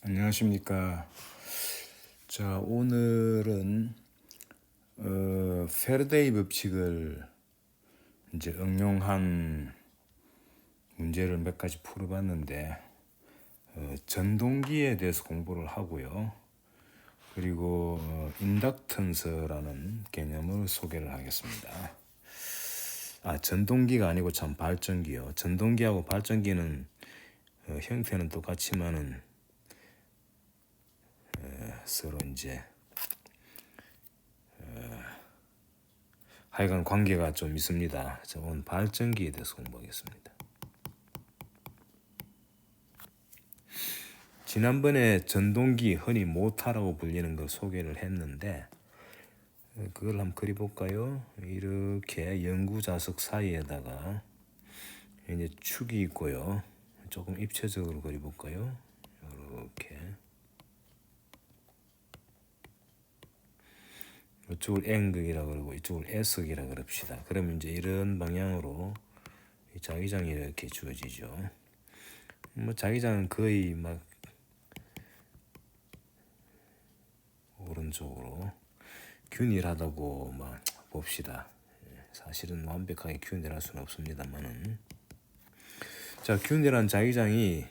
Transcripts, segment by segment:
안녕하십니까. 자, 오늘은 페르데이 법칙을 이제 응용한 문제를 몇 가지 풀어봤는데 전동기에 대해서 공부를 하고요. 그리고 인덕턴스라는 개념을 소개를 하겠습니다. 전동기가 아니고 참 발전기요. 전동기하고 발전기는 형태는 똑같지만은 서로 이제 하여간 관계가 좀 있습니다. 자, 오늘 발전기에 대해서 공부하겠습니다. 지난번에 전동기, 흔히 모타라고 불리는 걸 소개를 했는데 그걸 한번 그려볼까요? 이렇게 연구자석 사이에다가 이제 축이 있고요. 조금 입체적으로 그려볼까요? 이렇게 이쪽을 N극이라고 그러고 이쪽을 S극이라고 그럽시다. 그러면 이제 이런 방향으로 자기장이 이렇게 주어지죠. 자기장은 거의 막 오른쪽으로 균일하다고 막 봅시다. 사실은 완벽하게 균일할 수는 없습니다만은, 자, 균일한 자기장이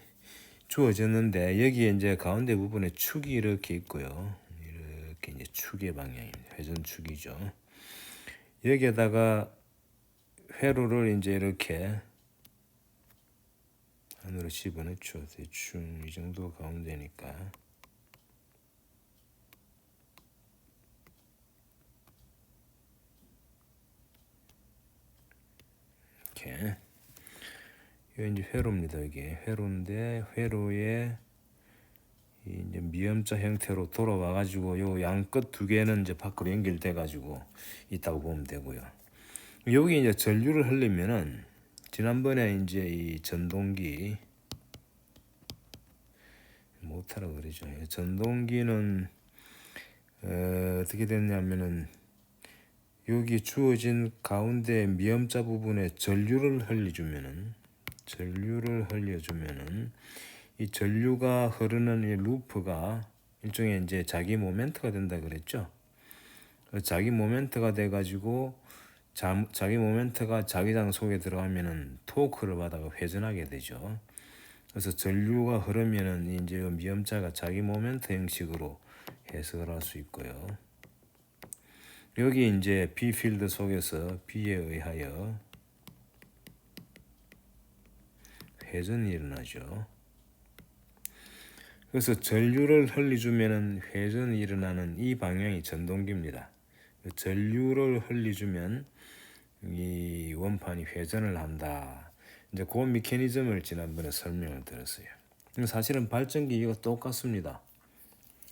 주어졌는데 여기에 이제 가운데 부분에 축이 이렇게 있고요. 이렇게 이제 축의 방향입니다. 회전축이죠. 여기에다가 회로를 이제 이렇게 안으로 집어넣죠. 대충 이 정도 가운데니까. 이렇게. 이게 이제 회로입니다. 이게 회로인데 회로에 이제 미음자 형태로 돌아와 가지고 요 양끝 두 개는 이제 밖으로 연결돼 가지고 있다고 보면 되고요. 여기 이제 전류를 흘리면은 지난번에 이제 이 전동기 모터라고 그러죠. 전동기는 어떻게 됐냐면은 여기 주어진 가운데 미음자 부분에 전류를 흘려주면은 이 전류가 흐르는 이 루프가 일종의 이제 자기 모멘트가 된다 그랬죠. 자기 모멘트가 돼가지고 자기 모멘트가 자기장 속에 들어가면은 토크를 받아가 회전하게 되죠. 그래서 전류가 흐르면은 이제 미음자가 자기 모멘트 형식으로 해석을 할 수 있고요. 여기 이제 B 필드 속에서 B에 의하여 회전이 일어나죠. 그래서 전류를 흘려주면은 회전이 일어나는 이 방향이 전동기입니다. 전류를 흘려주면 이 원판이 회전을 한다. 이제 그 메커니즘을 지난번에 설명을 드렸어요. 사실은 발전기 이거 똑같습니다.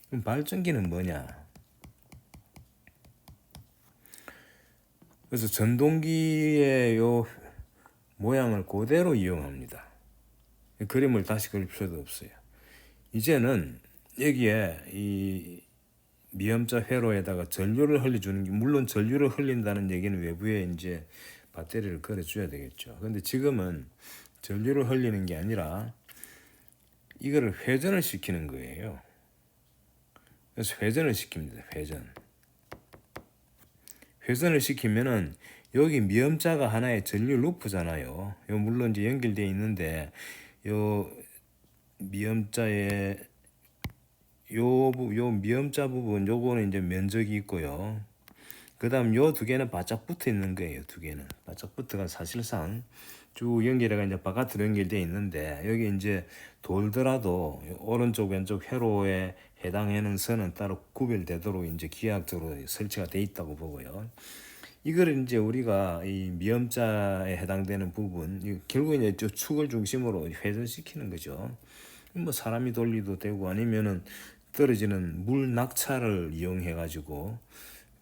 그럼 발전기는 뭐냐? 그래서 전동기의 요 모양을 그대로 이용합니다. 그림을 다시 그릴 필요도 없어요. 이제는 여기에 이 미음자 회로에다가 전류를 흘려주는 게, 물론 전류를 흘린다는 얘기는 외부에 이제 배터리를 걸어줘야 되겠죠. 근데 지금은 전류를 흘리는 게 아니라 이거를 회전을 시키는 거예요. 그래서 회전을 시킵니다. 회전을 시키면은 여기 미음자가 하나의 전류 루프잖아요. 요 물론 이제 연결되어 있는데 요 미음자에 요 미음자 부분 요거는 이제 면적이 있고요. 그 다음 요 두 개는 바짝 붙어 있는 거예요. 두 개는 바짝 붙어가 사실상 쭉 연결해가 이제 바깥으로 연결되어 있는데 여기 이제 돌더라도 오른쪽 왼쪽 회로에 해당하는 선은 따로 구별되도록 이제 기하학적으로 설치가 돼 있다고 보고요. 이걸 이제 우리가 이 미음자에 해당되는 부분, 결국 이제 저 축을 중심으로 회전시키는 거죠. 뭐 사람이 돌리도 되고 아니면은 떨어지는 물 낙차를 이용해 가지고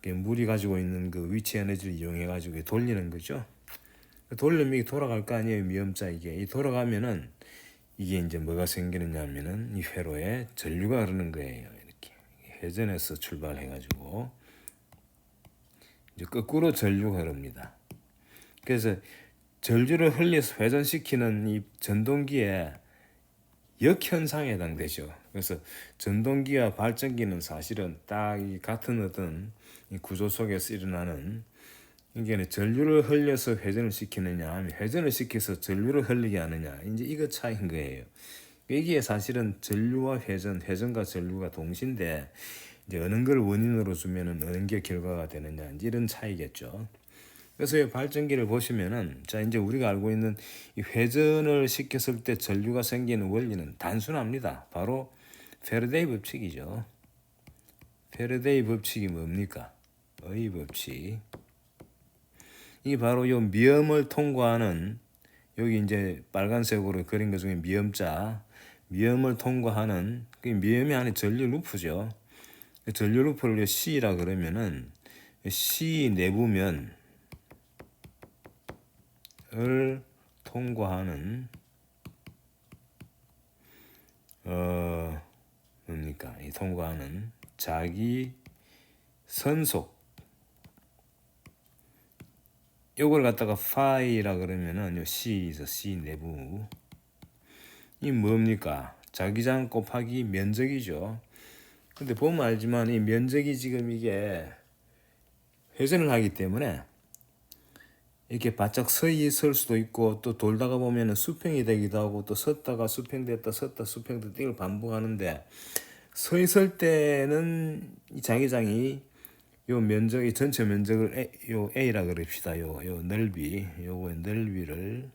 물이 가지고 있는 그 위치 에너지를 이용해 가지고 돌리는 거죠. 돌리면 이게 돌아갈 거 아니에요. 미음자 이게 이 돌아가면은 이게 이제 뭐가 생기느냐면은 이 회로에 전류가 흐르는 거예요. 이렇게 회전에서 출발해 가지고 이제 거꾸로 전류가 흐릅니다. 그래서 전류를 흘려서 회전시키는 이 전동기에 역현상에 해당되죠. 그래서 전동기와 발전기는 사실은 딱 이 같은 어떤 이 구조 속에서 일어나는 이게 전류를 흘려서 회전을 시키느냐, 아니면 회전을 시켜서 전류를 흘리게 하느냐, 이제 이거 차이인 거예요. 이게 사실은 전류와 회전, 회전과 전류가 동시인데 이제 어느 걸 원인으로 주면은 어느 게 결과가 되느냐, 이제 이런 차이겠죠. 그래서 이 발전기를 보시면은 자 이제 우리가 알고 있는 이 회전을 시켰을 때 전류가 생기는 원리는 단순합니다. 바로 페르데이 법칙이죠. 페르데이 법칙이 뭡니까? 의 법칙. 이게 바로 요 미음을 통과하는 여기 이제 빨간색으로 그린 것 중에 미음자, 미음을 통과하는 그 미음이 안에 전류 루프죠. 전류 루프를 C라 그러면은 C 내부면을 통과하는 뭡니까? 이 통과하는 자기 선속 요걸 갖다가 파이라 그러면은 요 C에서 C 내부 이 뭡니까? 자기장 곱하기 면적이죠. 근데 보면 알지만 이 면적이 지금 이게 회전을 하기 때문에 이렇게 바짝 서 수도 있고 또 돌다가 보면은 수평이 되기도 하고 또 섰다가 수평됐다 섰다 수평됐다 이걸 반복하는데 서 있을 때는 이 자기장이 요 면적이 전체 면적을 요 A라 그럽시다. 요 넓이 요거의 넓이를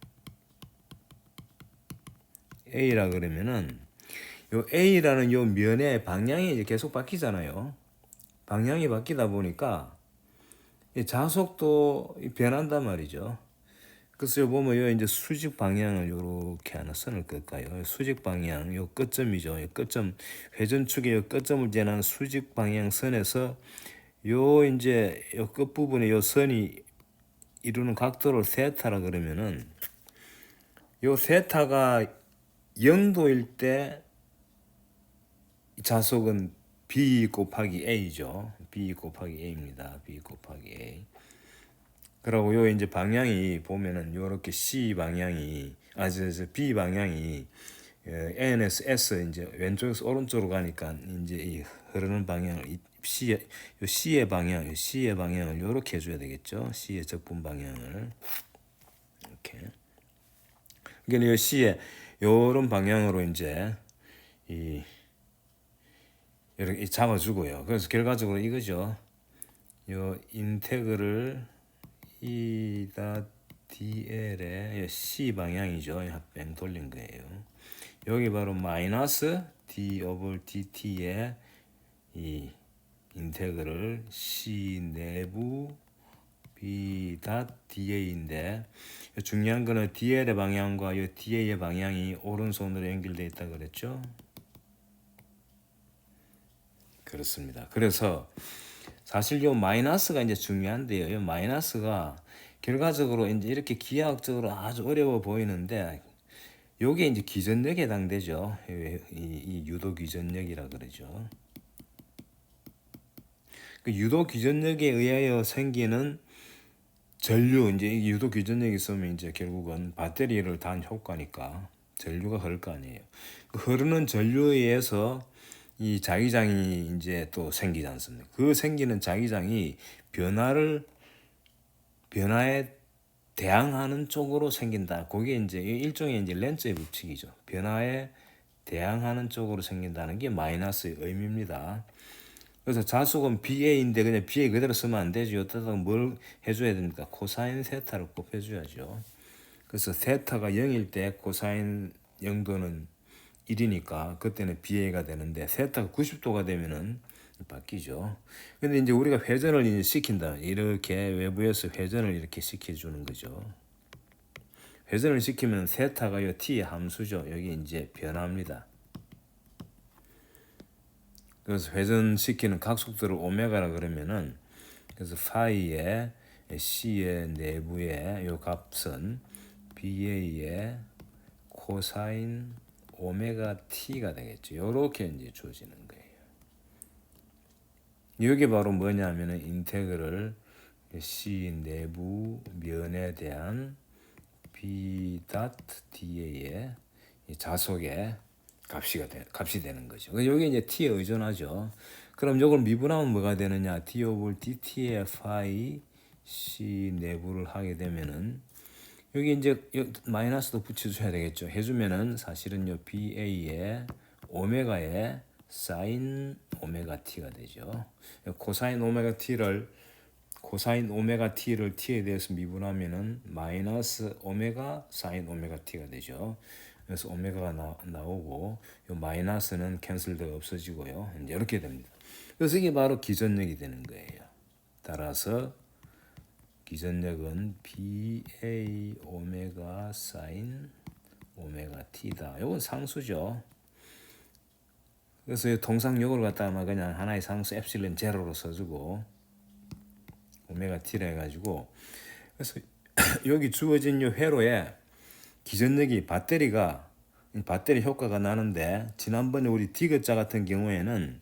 A라 그러면은 요 A라는 요 면의 방향이 이제 계속 바뀌잖아요. 방향이 바뀌다 보니까 이 자속도 변한단 말이죠. 그래서 요 보면 요 이제 수직 방향을 요렇게 하나 선을 끌까요? 수직 방향 요 끝점이죠. 요 끝점 회전축의 요 끝점을 지나는 수직 방향 선에서 요 이제 요 끝부분에 요 선이 이루는 각도를 세타라 그러면은 요 세타가 0도일 때 자속은 B 곱하기 A죠. B 곱하기 A입니다. B 곱하기 A. 그리고 요 이제 방향이 보면은 요렇게 C 방향이 B 방향이 N에서 S 이제 왼쪽에서 오른쪽으로 가니까 이제 이 흐르는 방향을 C의 방향을 요렇게 해줘야 되겠죠. C의 적분 방향을 이렇게. 그러니까 이 C의 요런 방향으로 이제 이렇게 잡아주고요. 그래서 결과적으로 이거죠. 요 인테그를 E다 DL의 C 방향이죠. 합병 돌린 거예요. 여기 바로 마이너스 D 오버 DT의 이 인테그럴 C 내부 B 닷 DA인데 중요한 거는 DL의 방향과 이 DA의 방향이 오른손으로 연결되어 있다 그랬죠. 그렇습니다. 그래서 사실 요 마이너스가 이제 중요한데요. 요 마이너스가 결과적으로 이제 이렇게 기하학적으로 아주 어려워 보이는데 요게 이제 기전력에 해당되죠. 이 유도 기전력이라 그러죠. 그 유도 기전력에 의하여 생기는 전류 이제 유도 기전력이 있으면 이제 결국은 배터리를 단 효과니까 전류가 흐를 거 아니에요. 그 흐르는 전류에 의해서 이 자기장이 이제 또 생기지 않습니까? 그 생기는 자기장이 변화에 대항하는 쪽으로 생긴다. 그게 이제 일종의 이제 렌츠의 법칙이죠. 변화에 대항하는 쪽으로 생긴다는 게 마이너스의 의미입니다. 그래서 자속은 BA인데 그냥 BA 그대로 쓰면 안 되죠. 어쩌다가 뭘 해줘야 됩니까? 코사인 세타를 꼭 해줘야죠. 그래서 세타가 0일 때 코사인 0도는 1이니까 그때는 BA가 되는데 세타가 90도가 되면은 바뀌죠. 근데 이제 우리가 회전을 이제 시킨다. 이렇게 외부에서 회전을 이렇게 시켜주는 거죠. 회전을 시키면 세타가 요 T의 함수죠. 여기 이제 변합니다. 그래서 회전시키는 각속도를 오메가라 그러면은 그래서 파이의 C의 내부의 요 값은 BA의 코사인 오메가 T가 되겠죠. 요렇게 이제 주어지는 거예요. 이게 바로 뭐냐면은 인테그럴 C 내부 면에 대한 B 닷 DA의 자속의 값이 되는 거죠. 여기 이제 t에 의존하죠. 그럼 이걸 미분하면 뭐가 되느냐? d 오브 dt의 phi c 내부를 하게 되면은 여기 이제 마이너스도 붙여줘야 되겠죠. 해주면은 사실은요 ba의 오메가의 사인 오메가 t가 되죠. 코사인 오메가 t를 t에 대해서 미분하면은 마이너스 오메가 사인 오메가 t가 되죠. 그래서 오메가가 나오고 요 마이너스는 캔슬되어 없어지고요. 이제 이렇게 됩니다. 그래서 이게 바로 기전력이 되는 거예요. 따라서 기전력은 BA 오메가 사인 오메가 T다. 이건 상수죠. 그래서 통상력을 갖다가 그냥 하나의 상수 엡실론 제로로 써주고 오메가 T라 해가지고 그래서 여기 주어진 요 회로에 기전력이 배터리 효과가 나는데 지난번에 우리 디귿자 같은 경우에는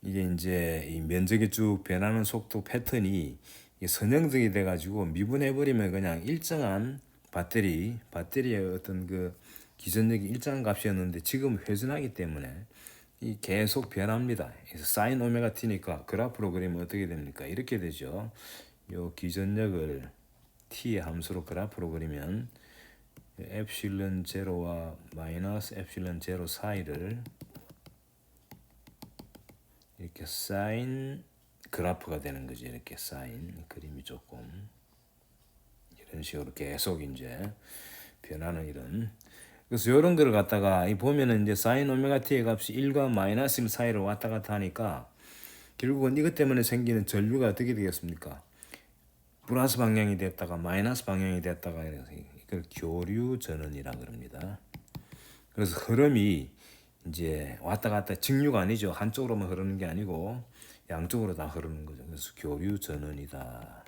이게 이제 이 면적이 쭉 변하는 속도 패턴이 선형적이 돼가지고 미분해버리면 그냥 일정한 배터리의 어떤 그 기전력이 일정한 값이었는데 지금 회전하기 때문에 이 계속 변합니다. 그래서 사인 오메가 t니까 그래프로 그리면 어떻게 됩니까? 이렇게 되죠. 요 기전력을 t의 함수로 그래프로 그리면 엡실론 제로와 마이너스 엡실론 제로 사이를 이렇게 사인 그래프가 되는 거지. 이렇게 사인 그림이 조금 이런 식으로 계속 이제 변하는 이런. 그래서 이런 거를 갖다가 이 보면은 이제 사인 오메가 t의 값이 1과 마이너스 1 사이를 왔다 갔다 하니까 결국은 이것 때문에 생기는 전류가 어떻게 되겠습니까? 플러스 방향이 됐다가 마이너스 방향이 됐다가 이걸 교류 전원이라 그럽니다. 그래서 흐름이 이제 왔다 갔다 직류가 아니죠. 한쪽으로만 흐르는 게 아니고 양쪽으로 다 흐르는 거죠. 그래서 교류 전원이다.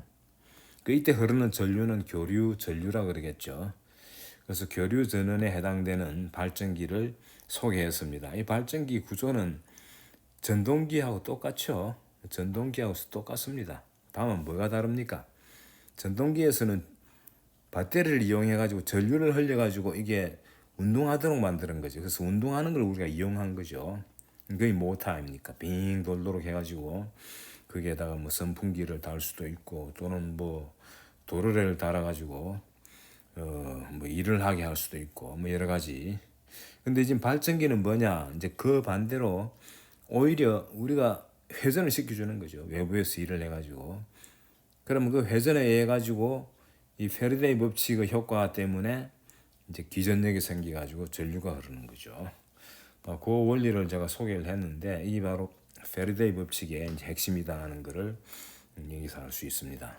이때 흐르는 전류는 교류 전류라 그러겠죠. 그래서 교류 전원에 해당되는 발전기를 소개했습니다. 이 발전기 구조는 전동기하고 똑같죠. 전동기하고 똑같습니다. 다만 뭐가 다릅니까? 전동기에서는 배터리를 이용해 가지고 전류를 흘려 가지고 이게 운동하도록 만드는 거죠. 그래서 운동하는 걸 우리가 이용한 거죠. 그게 모터 아닙니까? 빙 돌도록 해가지고 거기에다가 뭐 선풍기를 달 수도 있고 또는 뭐 도르래를 달아가지고 뭐 일을 하게 할 수도 있고 뭐 여러 가지. 근데 지금 발전기는 뭐냐? 이제 그 반대로 오히려 우리가 회전을 시켜주는 거죠. 외부에서 일을 해가지고. 그러면 그 회전에 의해 가지고 이 페르데이 법칙의 효과 때문에 이제 기전력이 생겨가지고 전류가 흐르는 거죠. 그 원리를 제가 소개를 했는데 이게 바로 페르데이 법칙의 이제 핵심이다 하는 것을 여기서 알 수 있습니다.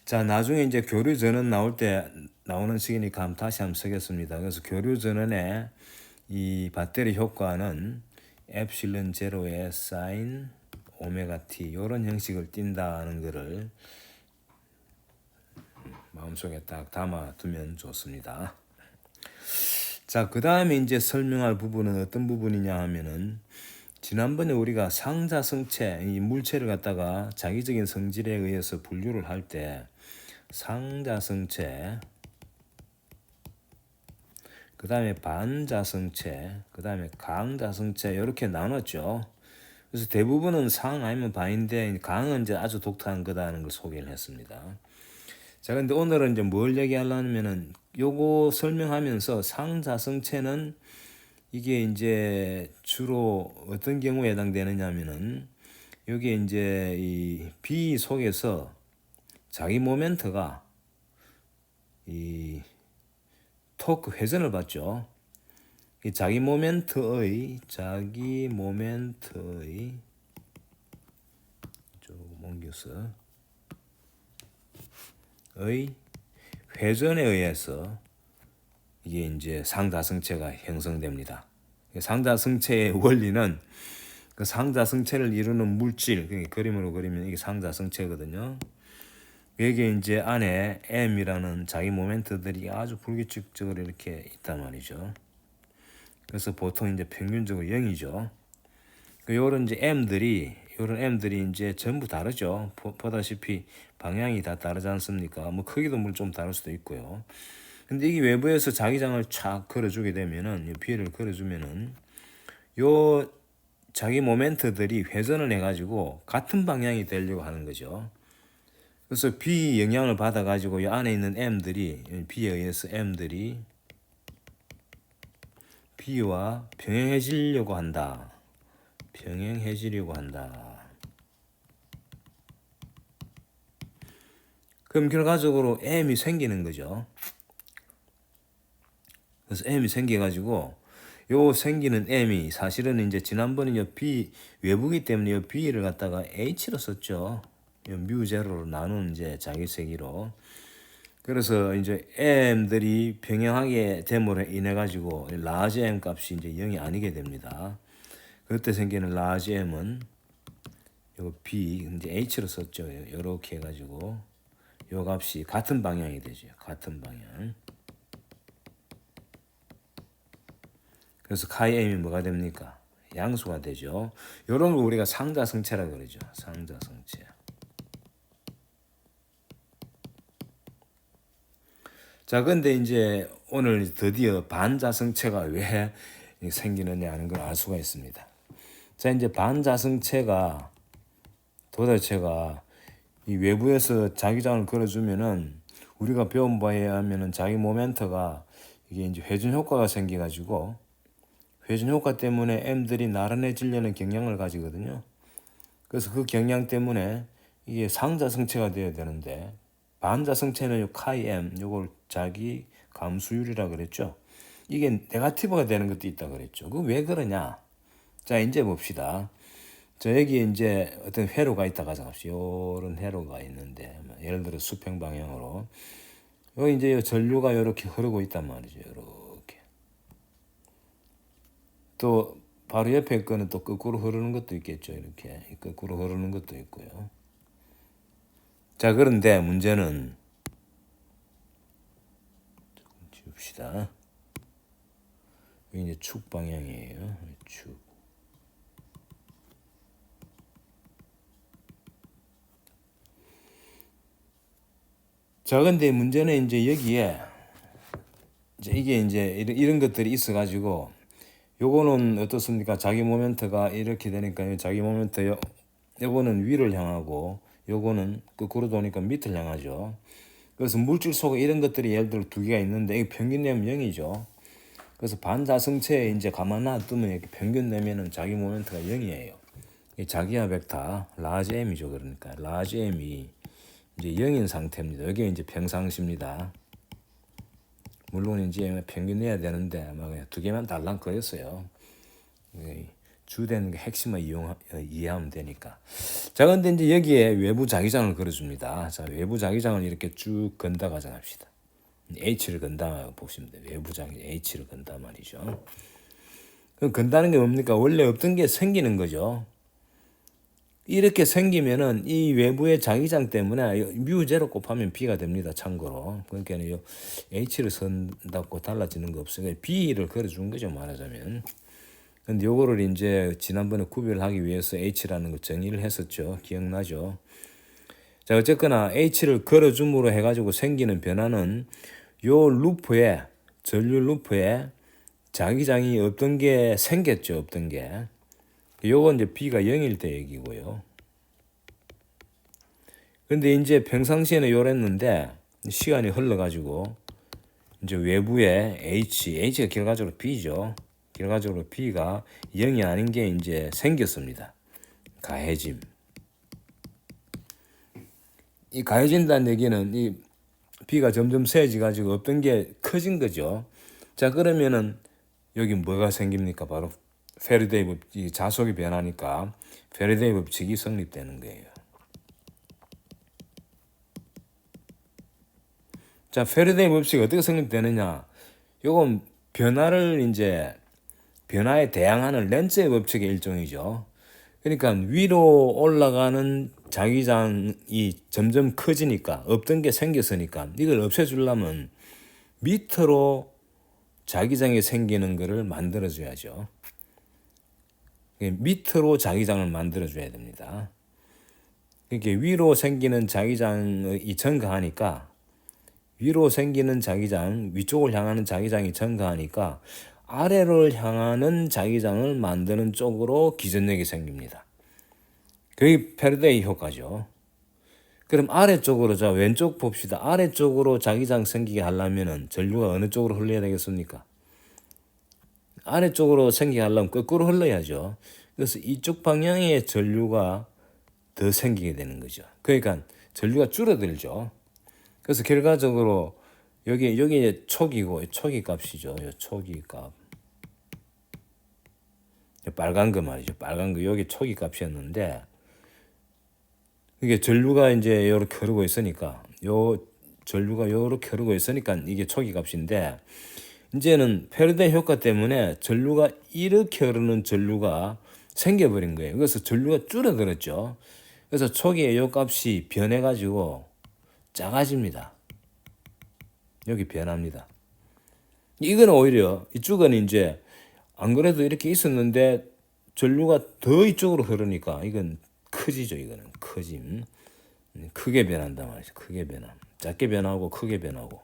자, 나중에 이제 교류 전원 나올 때 나오는 시기니까 다시 한번 쓰겠습니다. 그래서 교류 전원의 이 배터리 효과는 엡실론 제로의 사인 오메가 t 이런 형식을 띈다는 것을 마음속에 딱 담아두면 좋습니다. 자, 그 다음에 이제 설명할 부분은 어떤 부분이냐 하면은 지난번에 우리가 상자성체, 이 물체를 갖다가 자기적인 성질에 의해서 분류를 할 때 상자성체, 그 다음에 반자성체, 그 다음에 강자성체 이렇게 나눴죠. 그래서 대부분은 상 아니면 반인데 강은 이제 아주 독특한 거다는 걸 소개를 했습니다. 자, 근데 오늘은 이제 뭘 얘기하려면은 요거 설명하면서 상자성체는 이게 이제 주로 어떤 경우에 해당되느냐면은 여기 이제 이 B 속에서 자기 모멘트가 이 토크 회전을 받죠. 이 자기 모멘트의 조금 옮겨서 의 회전에 의해서 이게 이제 상자성체가 형성됩니다. 상자성체의 원리는 그 상자성체를 이루는 물질, 그림으로 그리면 이게 상자성체거든요. 여기에 이제 안에 M이라는 자기 모멘트들이 아주 불규칙적으로 이렇게 있단 말이죠. 그래서 보통 이제 평균적으로 0이죠. 요런 이제 요런 M들이 이제 전부 다르죠. 보다시피 방향이 다 다르지 않습니까? 뭐 크기도 물론 좀 다를 수도 있고요. 근데 이게 외부에서 자기장을 촥 걸어주게 되면은, 이 B를 걸어주면은, 요 자기 모멘트들이 회전을 해가지고 같은 방향이 되려고 하는 거죠. 그래서 B 영향을 받아가지고 이 안에 있는 M들이, B에 의해서 M들이 B와 병행해지려고 한다. 병행해지려고 한다. 그럼 결과적으로 M이 생기는 거죠. 그래서 M이 생겨가지고 요 생기는 M이 사실은 이제 지난번에 요 B 외부기 때문에 요 B를 갖다가 H로 썼죠. 요 뮤제로로 나눈 이제 자기세기로. 그래서 이제 M들이 병행하게 됨으로 인해 가지고 라지 M 값이 이제 0이 아니게 됩니다. 그때 생기는 라지 M은 요 B 이제 H로 썼죠. 요렇게 해가지고 요 값이 같은 방향이 되죠. 같은 방향. 그래서 카이 M이 뭐가 됩니까? 양수가 되죠. 요런 걸 우리가 상자성체라고 그러죠. 상자성체. 자, 근데 이제 오늘 드디어 반자성체가 왜 생기느냐 하는 걸 알 수가 있습니다. 자, 이제 반자성체가 도대체가 이 외부에서 자기장을 걸어주면은 우리가 배운 바에 의하면은 자기 모멘트가 이게 이제 회전 효과가 생겨가지고 회전 효과 때문에 M들이 나란해지려는 경향을 가지거든요. 그래서 그 경향 때문에 이게 상자성체가 되어야 되는데 반자성체는 요 카이 M 요걸 자기 감수율이라 그랬죠. 이게 네거티브가 되는 것도 있다 그랬죠. 그 왜 그러냐? 자, 이제 봅시다. 자, 여기 이제 어떤 회로가 있다 가정합시다. 요런 회로가 있는데 예를 들어 수평 방향으로 여기 이제 전류가 이렇게 흐르고 있단 말이죠. 이렇게. 또 바로 옆에 거는 또 거꾸로 흐르는 것도 있겠죠. 이렇게 거꾸로 흐르는 것도 있고요. 자, 그런데 문제는 지웁시다. 여기 이제 축 방향이에요. 축. 자, 근데 문제는 이제 여기에 이제 이게 이제 이런 것들이 있어가지고 요거는 어떻습니까? 자기 모멘트가 이렇게 되니까 자기 모멘트 요거는 위를 향하고 요거는 거꾸로 도니까 밑을 향하죠. 그래서 물질 속에 이런 것들이 예를 들어 두 개가 있는데 이 평균 내면 0이죠. 그래서 반자성체에 이제 가만 놔두면 이렇게 평균 내면은 자기 모멘트가 0이에요. 자기야 벡터 라지 M이죠. 그러니까 라지 M이 이제 0인 상태입니다. 여기 이제 평상시입니다. 물론 이제 평균 내야 되는데 아마 그냥 두 개만 달랑거렸어요. 주된 핵심을 이해하면 되니까. 자, 근데 이제 여기에 외부 자기장을 걸어줍니다. 자, 외부 자기장을 이렇게 쭉 건다 가정합시다. H를 건다 보시면 돼요. 외부 자기 H를 건다 말이죠. 그럼 건다는 게 뭡니까? 원래 없던 게 생기는 거죠. 이렇게 생기면은 이 외부의 자기장 때문에 뮤제로 곱하면 B가 됩니다. 참고로. 그러니까 H를 선다고 달라지는 거 없어요. B를 걸어준 거죠. 말하자면. 근데 요거를 이제 지난번에 구별하기 위해서 H라는 거 정의를 했었죠. 기억나죠? 자, 어쨌거나 H를 걸어줌으로 해가지고 생기는 변화는 요 루프에, 전류 루프에 자기장이 없던 게 생겼죠. 없던 게. 요건 이제 B가 0일 때 얘기고요. 근데 이제 평상시에는 요랬는데 시간이 흘러가지고 이제 외부에 H가 결과적으로 B죠. 결과적으로 B가 0이 아닌 게 이제 생겼습니다. 가해짐. 이 가해진다는 얘기는 이 B가 점점 세지가지고 어떤 게 커진 거죠. 자, 그러면은 여기 뭐가 생깁니까? 바로 페르데이 법칙, 자속이 변하니까 페르데이 법칙이 성립되는 거예요. 자, 페르데이 법칙이 어떻게 성립되느냐? 요건 변화에 대항하는 렌츠의 법칙의 일종이죠. 그러니까 위로 올라가는 자기장이 점점 커지니까 없던 게 생겼으니까 이걸 없애주려면 밑으로 자기장이 생기는 것을 만들어줘야죠. 밑으로 자기장을 만들어줘야 됩니다. 그러니까 위로 생기는 자기장이 증가하니까 위로 생기는 자기장, 위쪽을 향하는 자기장이 증가하니까 아래를 향하는 자기장을 만드는 쪽으로 기전력이 생깁니다. 그게 페르데이 효과죠. 그럼 아래쪽으로, 자, 왼쪽 봅시다. 아래쪽으로 자기장 생기게 하려면은 전류가 어느 쪽으로 흘러야 되겠습니까? 아래쪽으로 생기게 하려면 거꾸로 흘러야죠. 그래서 이쪽 방향의 전류가 더 생기게 되는 거죠. 그러니까 전류가 줄어들죠. 그래서 결과적으로 여기 촉이고, 촉이 값이죠. 이 촉이 값. 빨간 거 말이죠. 빨간 거, 여기 촉이 값이었는데, 이게 전류가 이제 이렇게 흐르고 있으니까, 전류가 이렇게 흐르고 있으니까 이게 촉이 값인데, 이제는 페르데 효과 때문에 전류가 이렇게 흐르는 전류가 생겨버린 거예요. 그래서 전류가 줄어들었죠. 그래서 촉의 요 값이 변해가지고 작아집니다. 여기 변합니다. 이건 오히려 이쪽은 이제 안 그래도 이렇게 있었는데 전류가 더 이쪽으로 흐르니까 이건 커지죠. 이거는 커짐. 크게 변한단 말이죠. 크게 변함. 작게 변하고 크게 변하고.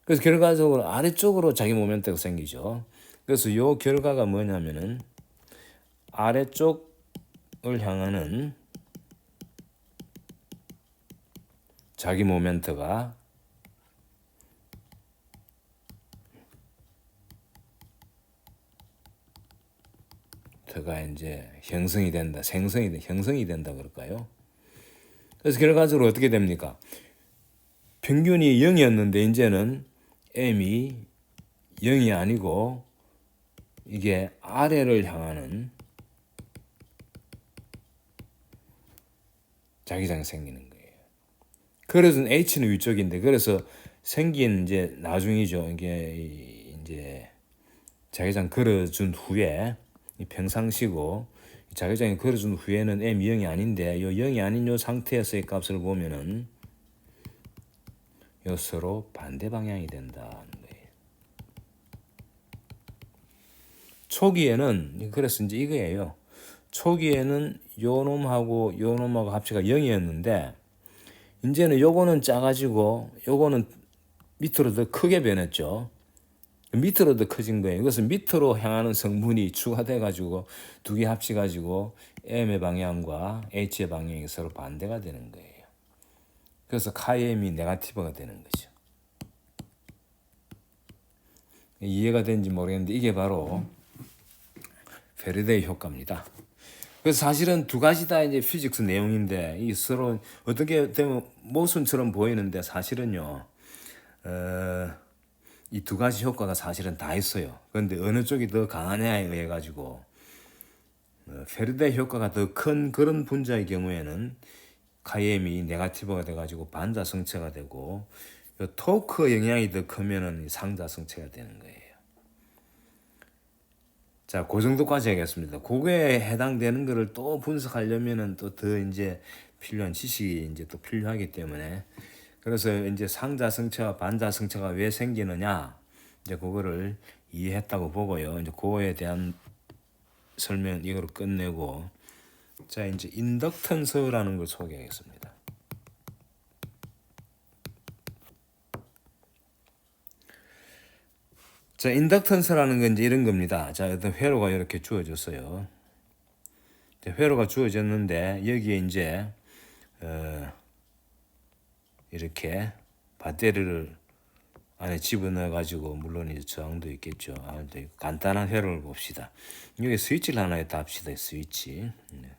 그래서 결과적으로 아래쪽으로 자기 모멘트가 생기죠. 그래서 이 결과가 뭐냐면은 아래쪽을 향하는 자기 모멘트가 이제 형성이 된다, 형성이 된다 그럴까요? 그래서 결과적으로 어떻게 됩니까? 평균이 0이었는데 이제는 M이 0이 아니고 이게 아래를 향하는 자기장이 생기는 거예요. 그래서 H는 위쪽인데 그래서 생긴 이제 나중이죠. 이게 이제 자기장 걸어준 후에 평상시고 자기장이 걸어준 후에는 M 0이 아닌데 요 0이 아닌 요 상태에서의 값을 보면은 요 서로 반대 방향이 된다는 거예요. 초기에는 그래서 이제 이거예요. 초기에는 요 놈하고 요 놈하고 합치가 0이었는데 이제는 요거는 작아지고 요거는 밑으로 더 크게 변했죠. 밑으로 더 커진 거예요. 그것은 밑으로 향하는 성분이 추가돼 가지고 두 개 합치 가지고 M의 방향과 H의 방향이 서로 반대가 되는 거예요. 그래서 카이엠이 네거티브가 되는 거죠. 이해가 되는지 모르겠는데 이게 바로 페르데이 효과입니다. 그래서 사실은 두 가지 다 이제 피직스 내용인데 이 서로 어떻게 되면 모순처럼 보이는데 사실은요. 이 두 가지 효과가 사실은 다 있어요. 그런데 어느 쪽이 더 강하냐에 의해 가지고 페르데 효과가 더 큰 그런 분자의 경우에는 카이엠이 네거티브가 돼가지고 반자성체가 되고 토크 영향이 더 크면은 상자성체가 되는 거예요. 자, 그 정도까지 하겠습니다. 그거에 해당되는 거를 또 분석하려면은 또 더 이제 필요한 지식이 이제 또 필요하기 때문에 그래서 이제 상자성체와 반자성체가 왜 생기느냐 이제 그거를 이해했다고 보고요. 이제 그거에 대한 설명 이거로 끝내고 자 이제 인덕턴스라는 걸 소개하겠습니다. 자 인덕턴스라는 건 이제 이런 겁니다. 자 어떤 회로가 이렇게 주어졌어요. 회로가 주어졌는데 여기에 이제 이렇게 배터리를 안에 집어넣어 가지고 물론 이제 저항도 있겠죠. 간단한 회로를 봅시다. 여기 스위치를 하나 답시다. 스위치.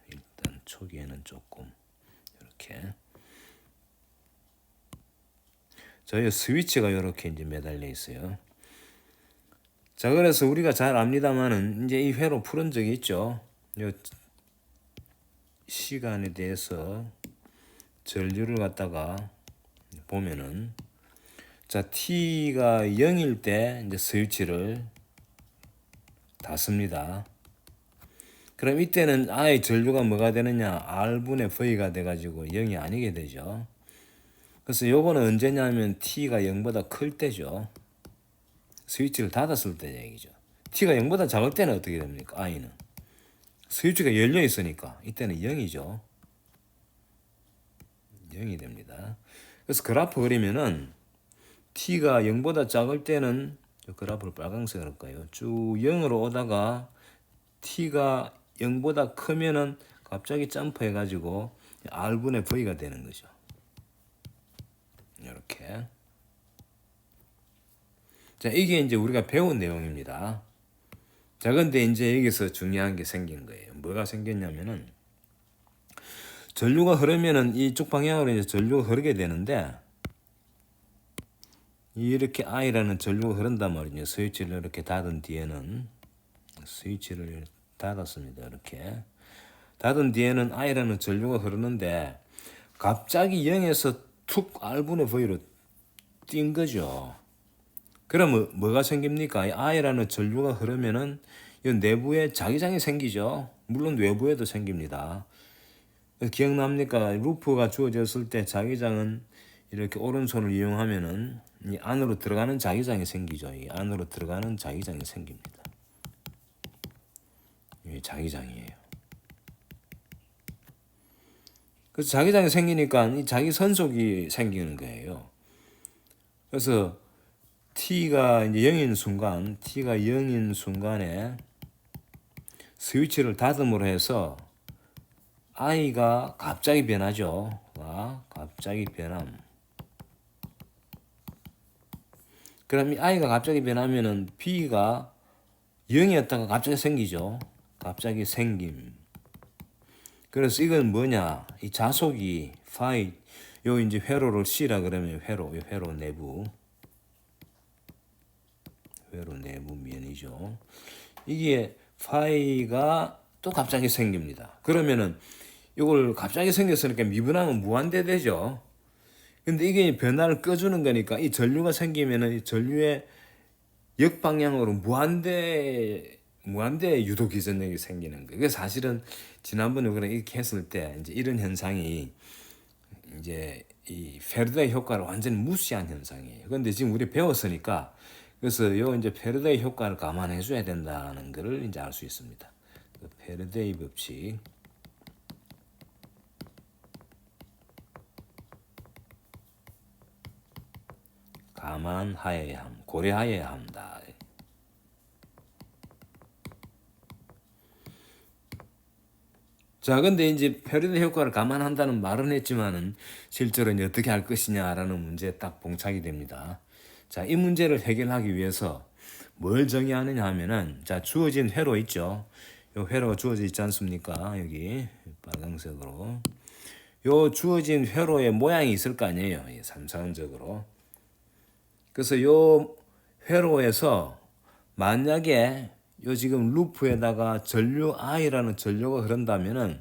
일단 초기에는 조금 이렇게. 저희 스위치가 이렇게 이제 매달려 있어요. 자, 그래서 우리가 잘 압니다만은 이제 이 회로 풀은 적이 있죠. 요 시간에 대해서 전류를 갖다가 보면은 자, t가 0일 때 이제 스위치를 닫습니다. 그럼 이때는 아예 전류가 뭐가 되느냐? R분의 V가 돼가지고 0이 아니게 되죠. 그래서 요거는 언제냐면 t가 0보다 클 때죠. 스위치를 닫았을 때 얘기죠. t가 0보다 작을 때는 어떻게 됩니까? I는. 스위치가 열려 있으니까 이때는 0이죠. 0이 됩니다. 그래서 그래프 그리면은 t가 0보다 작을 때는 그래프를 빨간색으로 할까요? 쭉 0으로 오다가 t가 0보다 크면은 갑자기 점프해 가지고 r분의 v가 되는 거죠. 이렇게. 자, 이게 이제 우리가 배운 내용입니다. 자, 근데 이제 여기서 중요한 게 생긴 거예요. 뭐가 생겼냐면은 전류가 흐르면은 이쪽 방향으로 이제 전류가 흐르게 되는데 이렇게 I라는 전류가 흐른단 말이죠. 스위치를 이렇게 닫은 뒤에는 스위치를 닫았습니다. 이렇게 닫은 뒤에는 I라는 전류가 흐르는데 갑자기 0에서 툭 R분의 V로 뛴 거죠. 그러면 뭐가 생깁니까? I라는 전류가 흐르면은 이 내부에 자기장이 생기죠. 물론 외부에도 생깁니다. 기억납니까? 루프가 주어졌을 때 자기장은 이렇게 오른손을 이용하면은 이 안으로 들어가는 자기장이 생기죠. 이 안으로 들어가는 자기장이 생깁니다. 이게 자기장이에요. 그래서 자기장이 생기니까 이 자기 선속이 생기는 거예요. 그래서 T가 이제 0인 순간, T가 0인 순간에 스위치를 닫음으로 해서 I가 갑자기 변하죠. 갑자기 변함. 그럼 이 I가 갑자기 변하면은 B가 0이었다가 갑자기 생기죠. 갑자기 생김. 그래서 이건 뭐냐? 이 자속이 파이 요 이제 회로를 C라 그러면 회로 내부 면이죠. 이게 파이가 또 갑자기 생깁니다. 그러면은 이걸 갑자기 생겼으니까 미분하면 무한대 되죠. 근데 이게 변화를 꺼주는 거니까 이 전류가 생기면은 이 전류의 역방향으로 무한대 유도 기전력이 생기는 거예요. 그래서 사실은 지난번에 우리가 이렇게 했을 때 이제 이런 현상이 이제 이 페르데이 효과를 완전히 무시한 현상이에요. 그런데 지금 우리 배웠으니까 그래서 요 이제 페르데이 효과를 감안해 줘야 된다는 것을 이제 알 수 있습니다. 그 페르데이 법칙. 감안하여야 함, 고려하여야 한다. 자, 근데 이제 페르데 효과를 감안한다는 말은 했지만은 실제로 이제 어떻게 할 것이냐라는 문제에 딱 봉착이 됩니다. 자, 이 문제를 해결하기 위해서 뭘 정의하느냐 하면은 자, 주어진 회로 있죠. 요 회로가 주어져 있지 않습니까? 여기 빨간색으로. 요 주어진 회로의 모양이 있을 거 아니에요. 삼사원적으로. 그래서 요 회로에서 만약에 요 지금 루프에다가 전류 I라는 전류가 흐른다면은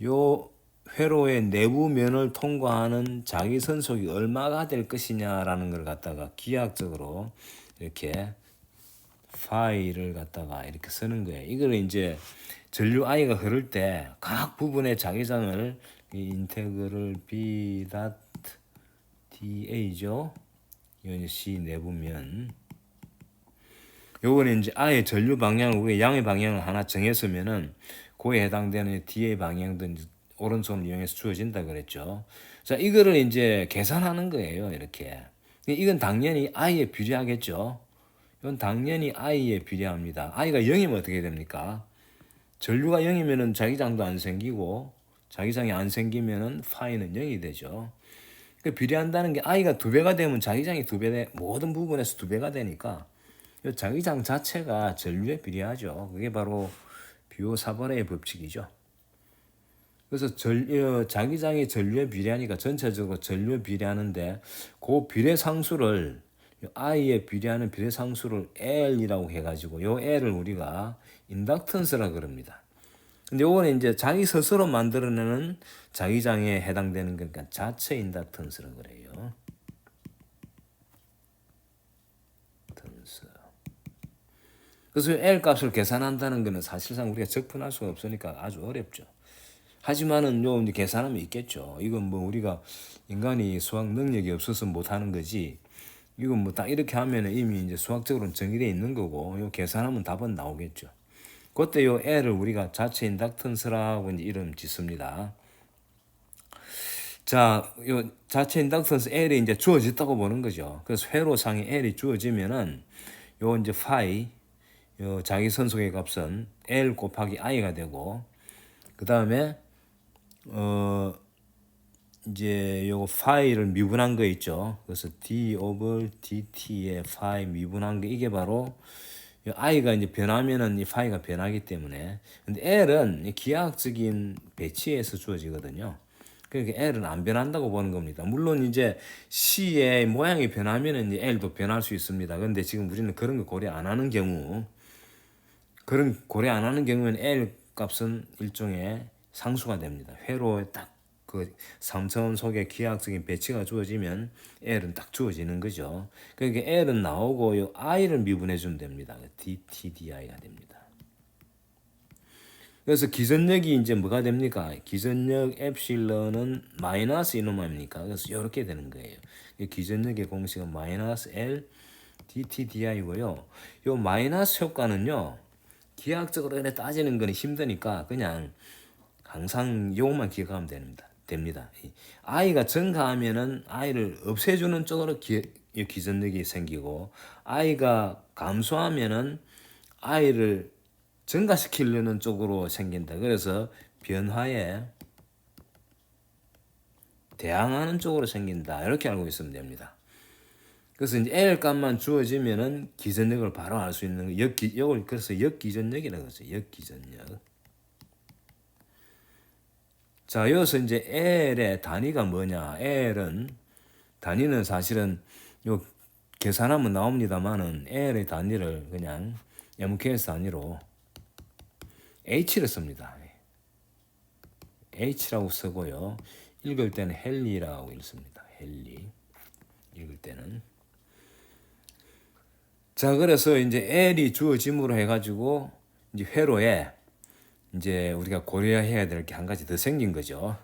요 회로의 내부면을 통과하는 자기 선속이 얼마가 될 것이냐라는 걸 갖다가 기하학적으로 이렇게 파이를 갖다가 이렇게 쓰는 거예요. 이걸 이제 전류 I가 흐를 때 각 부분의 자기장을 이 인테그럴 B da죠. 이건 C 내부면. 요거는 이제 아예 전류 방향을 우리 양의 방향을 하나 정했으면은 그에 해당되는 D의 방향도 이제 오른손을 이용해서 주어진다 그랬죠. 자, 이거를 이제 계산하는 거예요. 이렇게. 이건 당연히 I에 비례하겠죠. 이건 당연히 I에 비례합니다. I가 0이면 어떻게 됩니까? 전류가 0이면은 자기장도 안 생기고 자기장이 안 생기면은 파이는 0이 되죠. 비례한다는 게 I가 2배가 되면 자기장이 2배 모든 부분에서 2배가 되니까 이 자기장 자체가 전류에 비례하죠. 그게 바로 비오사번의 법칙이죠. 그래서 자기장이 전류에 비례하니까 전체적으로 전류에 비례하는데 그 비례 상수를 I에 비례하는 비례 상수를 L이라고 해가지고 요 L을 우리가 인덕턴스라 그럽니다. 근데 요거는 이제 자기 스스로 만들어내는 자기장에 해당되는 거니까 자체 인덕턴스라 그래요. 그래서 L 값을 계산한다는 것은 사실상 우리가 접근할 수가 없으니까 아주 어렵죠. 하지만은 요 이제 계산하면 있겠죠. 이건 뭐 우리가 인간이 수학 능력이 없어서 못 하는 거지. 이건 뭐 딱 이렇게 하면은 이미 이제 수학적으로는 정의되어 있는 거고 요 계산하면 답은 나오겠죠. 그때 요 L을 우리가 자체 인덕턴스라고 이제 이름 짓습니다. 자, 요 자체 인덕턴스 L이 이제 주어졌다고 보는 거죠. 그래서 회로상에 L이 주어지면은 요 이제 파이 요 자기 선속의 값은 L 곱하기 I가 되고 그 다음에 이제 요거 파이를 미분한 거 있죠. 그래서 d over dt의 파이 미분한 게 이게 바로 요 i가 이제 변하면은 이 파이가 변하기 때문에 근데 L은 기하학적인 배치에서 주어지거든요. 그러니까 L은 안 변한다고 보는 겁니다. 물론 이제 C의 모양이 변하면은 이제 L도 변할 수 있습니다. 근데 지금 우리는 그런 거 고려 안 하는 경우 그런 고려 안 하는 경우에는 L 값은 일종의 상수가 됩니다. 회로에 딱 그 3차원 속에 기하학적인 배치가 주어지면 L은 딱 주어지는 거죠. 그러니까 L은 나오고 요 I를 미분해 주면 됩니다. dTdI가 됩니다. 그래서 기전력이 이제 뭐가 됩니까? 기전력 엡실런은 마이너스 이놈입니까? 그래서 이렇게 되는 거예요. 기전력의 공식은 마이너스 L dTdI고요. 요 마이너스 효과는요. 기하학적으로 이렇게 따지는 건 힘드니까 그냥 항상 요것만 기억하면 됩니다. i가 증가하면은 i를 없애주는 쪽으로 기전력이 생기고 i가 감소하면은 i를 증가시키려는 쪽으로 생긴다. 그래서 변화에 대항하는 쪽으로 생긴다. 이렇게 알고 있으면 됩니다. 그래서 이제 L 값만 주어지면은 기전력을 바로 알 수 있는 이걸 그래서 역기전력이라고 하죠. 역기전력. 자, 여기서 이제 L의 단위가 뭐냐? L은 단위는 사실은 요 계산하면 나옵니다만은 L의 단위를 그냥 MKS 단위로 H를 씁니다. H라고 쓰고요. 읽을 때는 헨리라고 읽습니다. 헨리. 읽을 때는. 자, 그래서 이제 L이 주어짐으로 해가지고 이제 회로에 이제 우리가 고려해야 될 게 한 가지 더 생긴 거죠.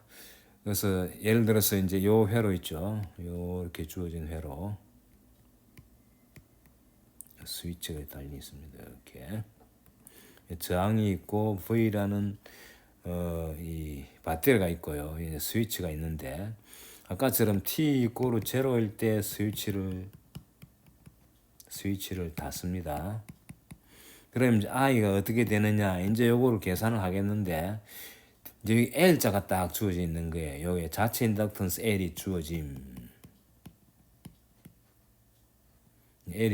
그래서 예를 들어서 이제 요 회로 있죠. 요 이렇게 주어진 회로. 스위치가 달려 있습니다. 이렇게. 저항이 있고 V라는 이 배터리가 있고요. 이제 스위치가 있는데 아까처럼 T 이꼬르 0일 때 스위치를 닫습니다. 그럼 이제 I가 어떻게 되느냐? 이제 요거를 계산을 하겠는데 여기 L자가 딱 주어져 있는 거예요. 여기 자체 인덕턴스 L이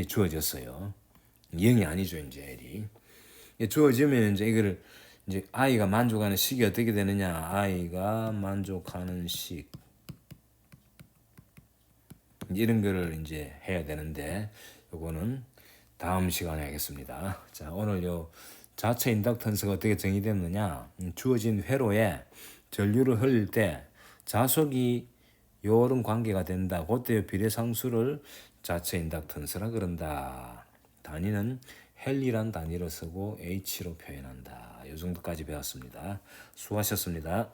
주어졌어요. 0이 아니죠, 이제 L이. 주어지면 이제 이거를 이제 I가 만족하는 식이 어떻게 되느냐? I가 만족하는 식. 이런 거를 이제 해야 되는데 요거는 다음 시간에 하겠습니다. 자, 오늘 요 자체 인덕턴스가 어떻게 정의됐느냐? 주어진 회로에 전류를 흘릴 때 자속이 요런 관계가 된다. 그때 비례상수를 자체 인덕턴스라 그런다. 단위는 헨리란 단위로 쓰고 H로 표현한다. 요 정도까지 배웠습니다. 수고하셨습니다.